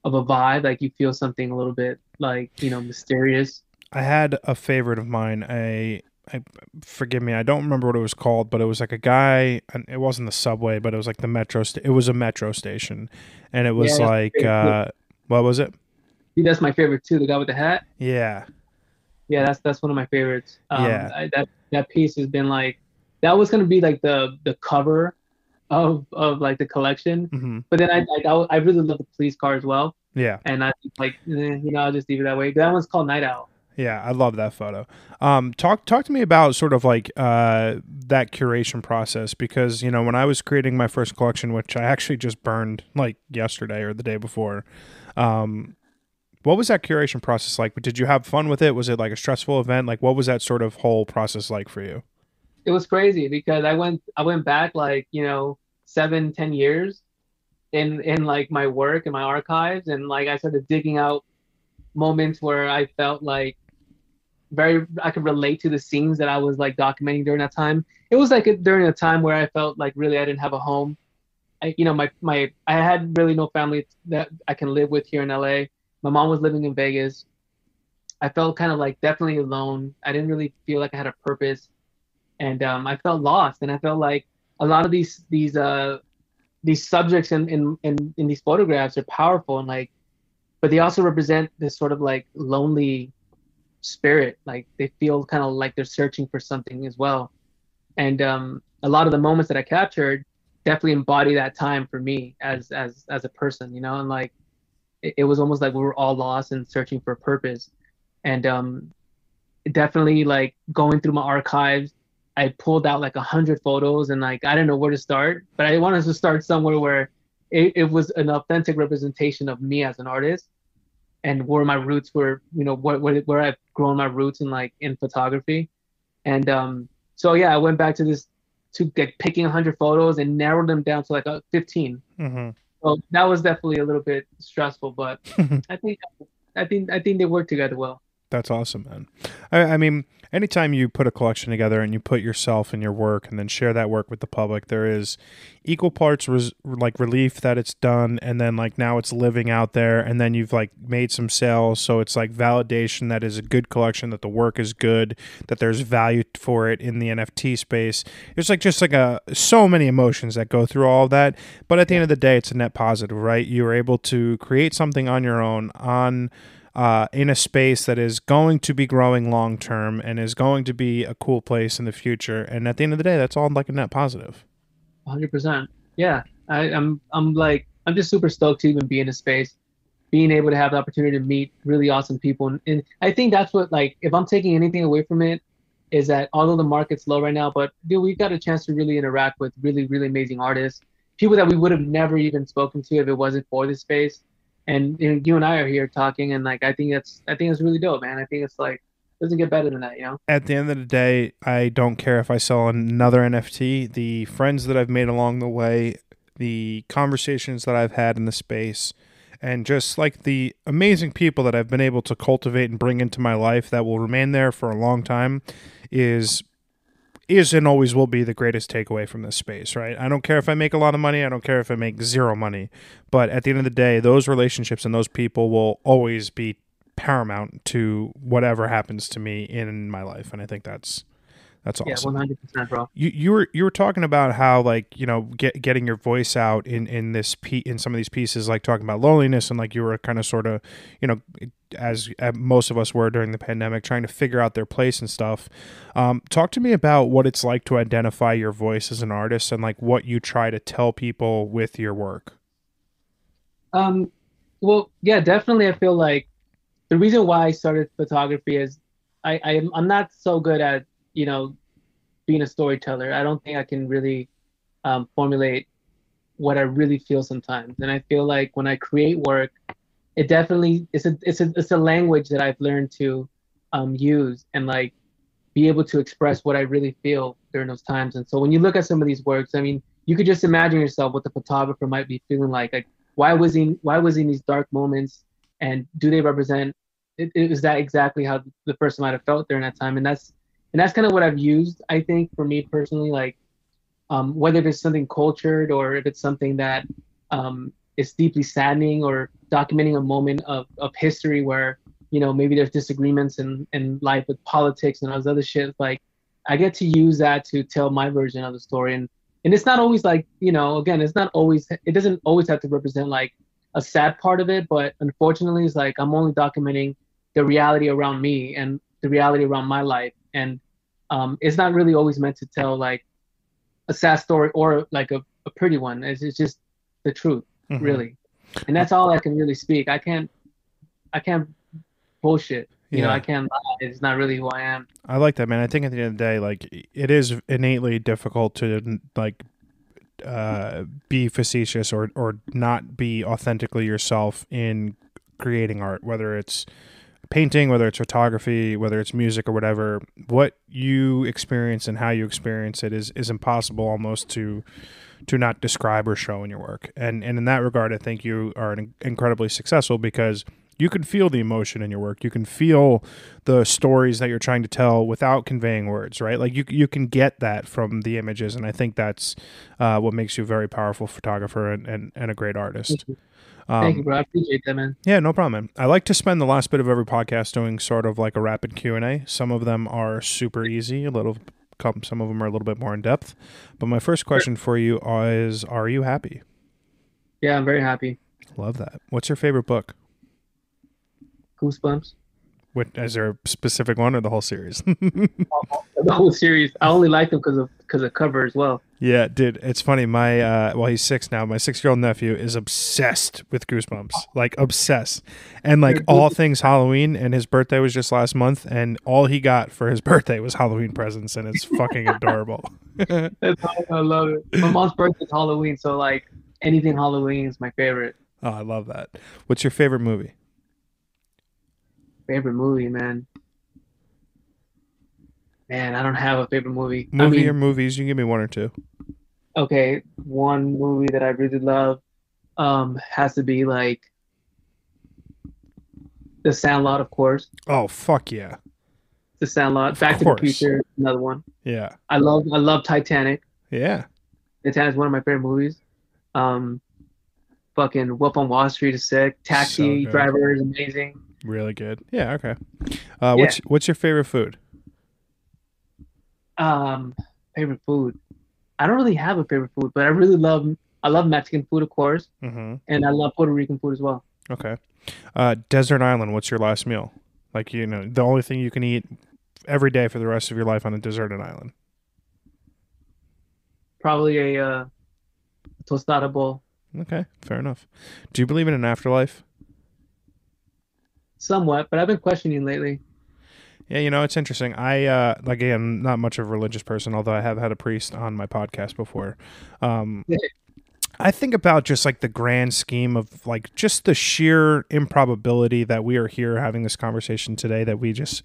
of a vibe. Like you feel something a little bit like mysterious. I had a favorite of mine. I forgive me, I don't remember what it was called, but it was like a guy, and it wasn't the subway, but it was like the it was a metro station, and it was Yeah, that's like, my favorite too. what was it? See, that's my favorite too. The guy with the hat. Yeah, Yeah, that's one of my favorites. yeah. That piece has been like, that was gonna be like the cover of like the collection, Hmm. but then I really love the police car as well, Yeah, and I think like I'll just leave it that way. That one's called Night Owl. yeah. I love that photo. Talk to me about sort of like that curation process, because when I was creating my first collection, which I actually just burned like yesterday or the day before. Um, what was that curation process like? Did you have fun with it? Was it like a stressful event? Like, what was that sort of whole process like for you? It was crazy because I went back like 7-10 years in like my work and my archives, and like I started digging out moments where I felt like I could relate to the scenes that I was like documenting during that time. It was like during a time where I felt like really I didn't have a home. I had really no family that I can live with here in LA. My mom was living in Vegas. I felt kind of like definitely alone. I didn't really feel like I had a purpose, and I felt lost. And I felt like a lot of these subjects in these photographs are powerful, and like, but they also represent this sort of like lonely spirit. Like they feel kind of like they're searching for something as well. And a lot of the moments that I captured definitely embody that time for me as a person, and like it was almost like we were all lost and searching for a purpose. And definitely like going through my archives, I pulled out like 100 photos, and like I didn't know where to start, but I wanted to start somewhere where it was an authentic representation of me as an artist, and where my roots were, where I've grown my roots in photography. And so yeah, I went back to this to get picking 100 photos and narrowed them down to like 15. Hmm. So that was definitely a little bit stressful, but I think I think they work together well. That's awesome, man. I mean, anytime you put a collection together and you put yourself and your work and then share that work with the public, there is equal parts like relief that it's done, and then like now it's living out there, and then you've like made some sales, so it's like validation that is a good collection, that the work is good, that there's value for it in the NFT space. It's like just like so many emotions that go through all of that, but at the end of the day, it's a net positive, right? You were able to create something on your own in a space that is going to be growing long term and is going to be a cool place in the future. And at the end of the day, that's all like a net positive. 100%. Yeah, I'm just super stoked to even be in a space, being able to have the opportunity to meet really awesome people. And I think that's what, like, if I'm taking anything away from it, is that although the market's low right now, but dude, we got a chance to really interact with really, really amazing artists, people that we would have never even spoken to if it wasn't for this space. And you and I are here talking, and like I think it's really dope, man. I think it's like Doesn't get better than that, you know? At the end of the day, I don't care if I sell another NFT. The friends that I've made along the way, the conversations that I've had in the space, and just like the amazing people that I've been able to cultivate and bring into my life that will remain there for a long time is and always will be the greatest takeaway from this space, right? I don't care if I make a lot of money. I don't care if I make zero money. But at the end of the day, those relationships and those people will always be paramount to whatever happens to me in my life. And I think that's Yeah, awesome. 100%, bro. You were talking about how, like, getting your voice out in in some of these pieces, like talking about loneliness, and like you were kind of sort of, as most of us were during the pandemic, trying to figure out their place and stuff. Talk to me about what it's like to identify your voice as an artist, and like what you try to tell people with your work. Um, well, yeah, definitely. I feel like the reason why I started photography is I'm not so good at, you know, being a storyteller. I don't think I can really formulate what I really feel sometimes. And I feel like when I create work, it definitely it's a language that I've learned to use and like be able to express what I really feel during those times. And so when you look at some of these works, I mean, you could just imagine yourself what the photographer might be feeling like. Like, why was he in these dark moments, and do they represent? Is that exactly how the person might have felt during that time? And that's kind of what I've used, I think, for me personally. Like, whether it's something cultured or if it's something that is deeply saddening, or documenting a moment of history where, maybe there's disagreements in life with politics and all this other shit. Like, I get to use that to tell my version of the story. And it's not always like, again, it doesn't always have to represent like a sad part of it, but unfortunately it's like I'm only documenting the reality around me and the reality around my life. And it's not really always meant to tell like a sad story or like a pretty one. It's just the truth, Mm-hmm. really. And that's all I can really speak. I can't bullshit. Yeah. I can't lie. It's not really who I am. I like that, man. I think at the end of the day, like, it is innately difficult to like be facetious or not be authentically yourself in creating art, whether it's painting, whether it's photography, whether it's music or whatever. What you experience and how you experience it is impossible almost to not describe or show in your work. And in that regard, I think you are incredibly successful because you can feel the emotion in your work. You can feel the stories that you're trying to tell without conveying words, right? Like you can get that from the images. And I think that's what makes you a very powerful photographer and a great artist. Thank you, bro. I appreciate that, man. Yeah, no problem, man. I like to spend the last bit of every podcast doing sort of like a rapid Q&A. Some of them are super easy, some of them are a little bit more in depth. But my first question for you is, are you happy? Yeah, I'm very happy. Love that. What's your favorite book? Goosebumps. Is there a specific one or the whole series? The whole series. I only like them because of cover as well. Yeah, dude, it's funny. My he's 6 now. My 6-year-old nephew is obsessed with Goosebumps, like obsessed, and like all things Halloween. And his birthday was just last month, and all he got for his birthday was Halloween presents, and it's fucking adorable. I love it. My mom's birthday is Halloween, so like anything Halloween is my favorite. Oh, I love that. What's your favorite movie? Favorite movie, man. Man, I don't have a favorite movie. Movie or movies? You can give me one or two. Okay, one movie that I really love has to be like The Sandlot, of course. Oh, fuck yeah. The Sandlot. Of Back to course. the Future, another one. Yeah. I love Titanic. Yeah. Titanic's one of my favorite movies. Fucking Wolf on Wall Street is sick. Taxi So good. Driver is amazing. Really good. Yeah, okay. Yeah. What's your favorite food? Favorite food. I don't really have a favorite food, but I love Mexican food, of course, Mm-hmm. and I love Puerto Rican food as well. Okay. Desert Island, what's your last meal? Like, the only thing you can eat every day for the rest of your life on a deserted island. Probably a tostada bowl. Okay, fair enough. Do you believe in an afterlife? Somewhat, but I've been questioning lately. Yeah, it's interesting. I again, not much of a religious person, although I have had a priest on my podcast before. I think about just like the grand scheme of like just the sheer improbability that we are here having this conversation today, that we just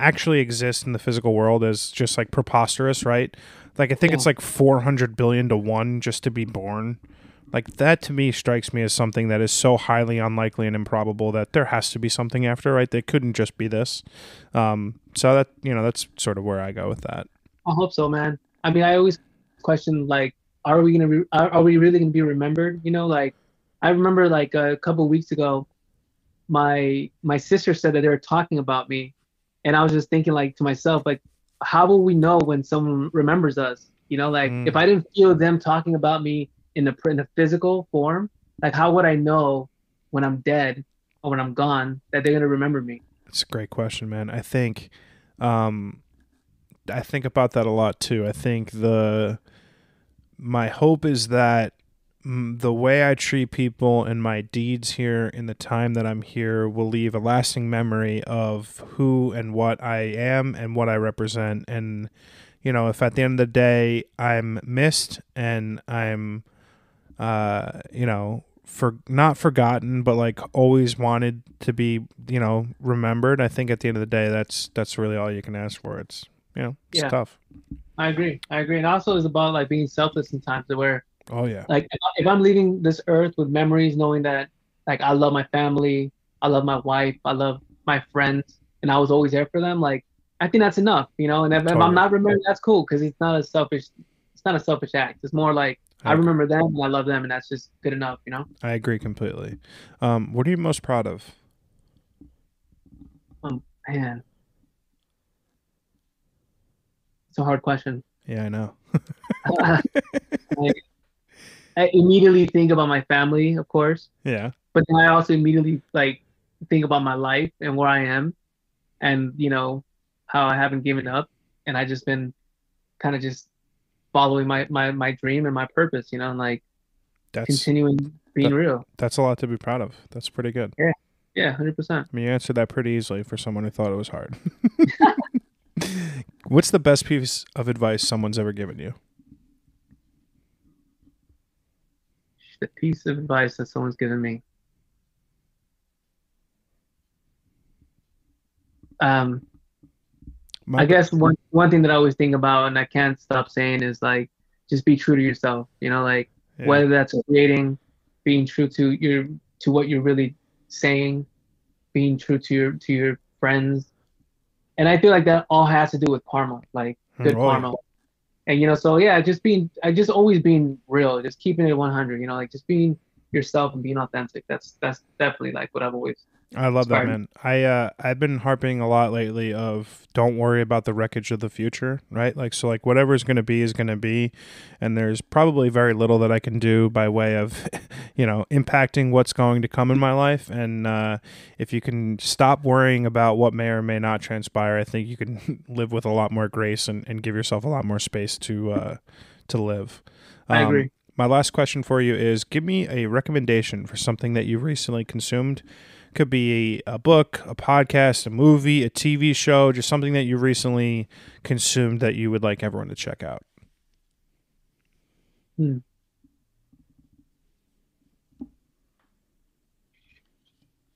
actually exist in the physical world is just like preposterous, right? Like I think it's Yeah. like 400 billion to one just to be born. Like that to me strikes me as something that is so highly unlikely and improbable that there has to be something after, right? They couldn't just be this. So that, that's sort of where I go with that. I hope so, man. I mean, I always question like, are we are we really gonna be remembered? Like I remember like a couple weeks ago, my sister said that they were talking about me, and I was just thinking like to myself like, how will we know when someone remembers us? Like if Mm, I didn't feel them talking about me in a physical form, like how would I know when I'm dead or when I'm gone that they're gonna remember me? that's a great question, man. Um, I think about that a lot too. I think my hope is that the way I treat people and my deeds here in the time that I'm here will leave a lasting memory of who and what I am and what I represent. And, if at the end of the day I'm missed and I'm, for not forgotten, but like always wanted to be, remembered. I think at the end of the day, that's really all you can ask for. It's Yeah, tough. I agree. I agree. And also it's about like being selfless sometimes where Oh yeah. like if I'm leaving this earth with memories, knowing that like I love my family, I love my wife, I love my friends, and I was always there for them, like I think that's enough. And if I'm Totally. not remembered, that's cool because it's not a selfish act. It's more like I I agree. remember them and I love them, and that's just good enough. I agree completely. What are you most proud of? Man, it's a hard question. Yeah, I know. Like, I immediately think about my family, of course, Yeah, but then I also immediately like think about my life and where I am, and how I haven't given up, and I just been kind of just following my dream and my purpose, and like that's continuing being that. real. That's a lot to be proud of. That's pretty good. Yeah, yeah, 100%. I mean, you answered that pretty easily for someone who thought it was hard. What's the best piece of advice someone's ever given you? The piece of advice that someone's given me. Um, My I b- guess one thing that I always think about and I can't stop saying is like just be true to yourself. Like yeah, whether that's creating, being true to what you're really saying, being true to your friends. And I feel like that all has to do with karma, like good oh yeah, karma. And so yeah, I just always being real, just keeping it 100, like just being yourself and being authentic. That's definitely like what I've always I love that, inspired me. man. I've been harping a lot lately of don't worry about the wreckage of the future, right? Like so, like whatever is going to be, and there's probably very little that I can do by way of, impacting what's going to come in my life. And if you can stop worrying about what may or may not transpire, I think you can live with a lot more grace and give yourself a lot more space to live. I agree. My last question for you is: give me a recommendation for something that you've recently consumed. Could be a book, a podcast, a movie, a TV show, just something that you recently consumed that you would like everyone to check out. Hmm.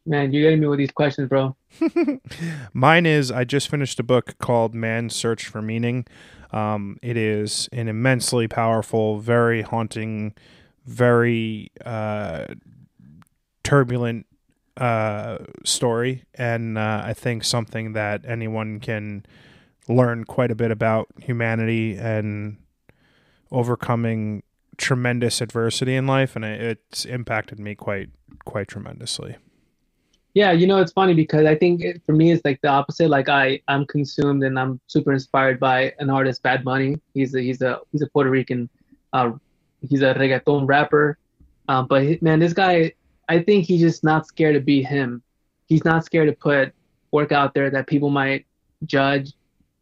Man, you're getting me with these questions, bro. Mine is I just finished a book called Man's Search for Meaning. It is an immensely powerful, very haunting, very turbulent story, and I think something that anyone can learn quite a bit about humanity and overcoming tremendous adversity in life, and it's impacted me quite tremendously. Yeah, it's funny because I think for me it's like the opposite. Like I'm consumed and I'm super inspired by an artist, Bad Bunny. He's a Puerto Rican, uh, he's a reggaeton rapper. But man, this guy, I think he's just not scared to be him. He's not scared to put work out there that people might judge.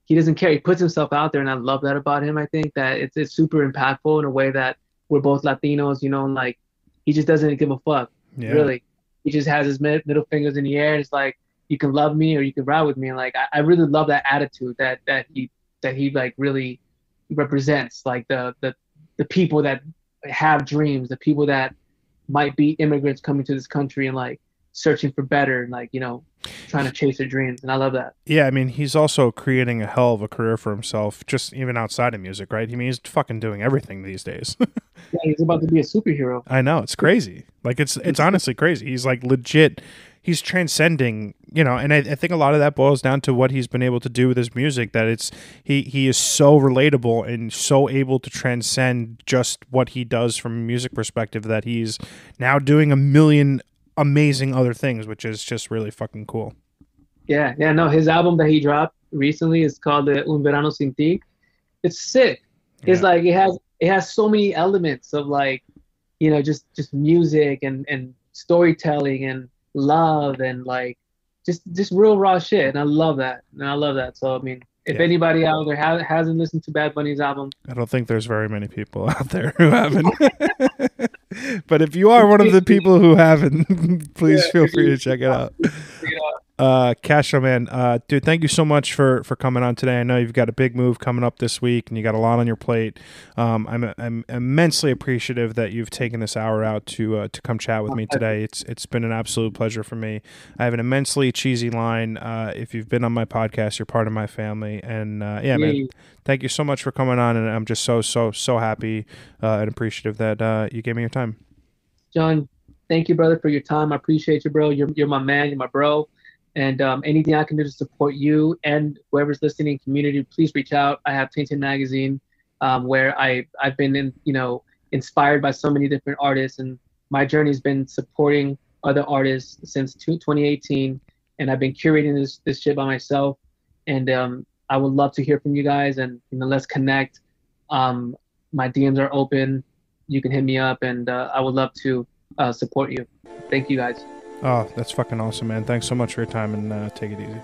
He doesn't care. He puts himself out there, and I love that about him. I think that it's super impactful in a way that we're both Latinos, and like he just doesn't give a fuck, Yeah, really. He just has his middle fingers in the air. And it's like you can love me or you can ride with me, and like I really love that attitude that he like really represents, like the people that have dreams, the people that might be immigrants coming to this country, and like searching for better and like, trying to chase their dreams. And I love that. Yeah, I mean, he's also creating a hell of a career for himself, just even outside of music, right? I mean, he's fucking doing everything these days. Yeah, he's about to be a superhero. I know, it's crazy. Like it's honestly crazy. He's like legit. He's transcending, and I think a lot of that boils down to what he's been able to do with his music. That he is so relatable and so able to transcend just what he does from a music perspective. That he's now doing a million amazing other things, which is just really fucking cool. Yeah, yeah, no, his album that he dropped recently is called Un Verano Sin Ti. It's sick. It's Yeah. like it has so many elements of like, just music and storytelling and love and like just real raw shit. And I love that. And I love that. So I mean, if Yeah. anybody out there hasn't listened to Bad Bunny's album, I don't think there's very many people out there who haven't. But if you are one of the people who haven't, please feel free to check it out. Castro, man, dude, thank you so much for coming on today. I know you've got a big move coming up this week, and you got a lot on your plate. I'm immensely appreciative that you've taken this hour out to come chat with me today. It's been an absolute pleasure for me. I have an immensely cheesy line. If you've been on my podcast, you're part of my family, and yeah, man, thank you so much for coming on, and I'm just so happy and appreciative that you gave me your time. John, thank you, brother, for your time. I appreciate you, bro. You're my man. You're my bro. And anything I can do to support you and whoever's listening, community, please reach out. I have Tainted Magazine, where I've been inspired by so many different artists, and my journey's been supporting other artists since 2018, and I've been curating this shit by myself. And I would love to hear from you guys, and let's connect. My DMs are open. You can hit me up, and I would love to support you. Thank you, guys. Oh, that's fucking awesome, man. Thanks so much for your time, and take it easy.